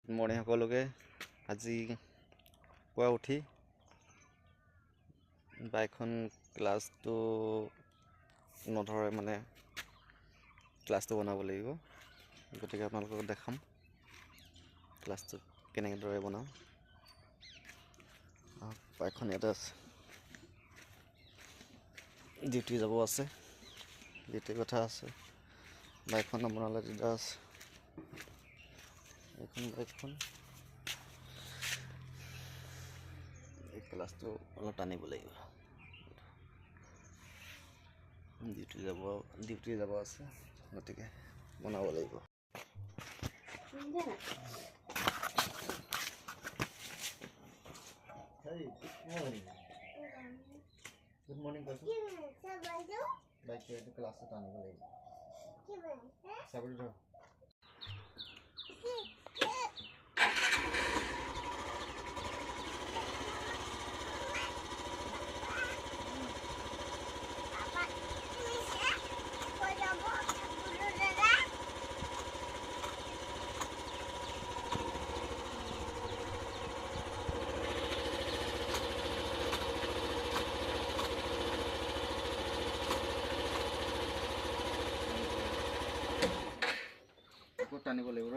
Morning সকলোকে আজি পুৱা উঠি বাইকখন ক্লাছটো নধৰে মানে ক্লাছটো বনাব লাগিব, গতিকে আপোনালোকক দেখাম ক্লাছটো কেনেদৰে বনাওঁ। বাইকখন ইয়াতে আছে, ডিউটি যাব আছে, ডিউটিৰ কথা আছে। বাইকখন নবনালে দিগদাৰ আছে। এইখন বাইকখন এই ক্লাছটো অলপ টানিব লাগিব, ডিউটি যাব আছে, গতিকে বনাব লাগিব। গুড মৰ্ণিং কৈছোঁ, বাইকটো এইটো ক্লাছটো টানিব লাগিব। চাবিটো ধৰ। টানিব লাগিব ৰ।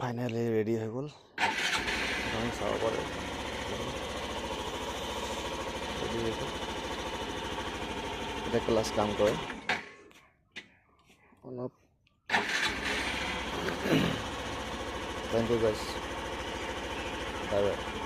ফাইনেলি ৰেডি হৈ গ'ল, চাব পাৰে ৰেডি হৈ গ'ল। এতিয়া ক্লাছ কাম কৰে অলপ। Thank you guys. Bye bye.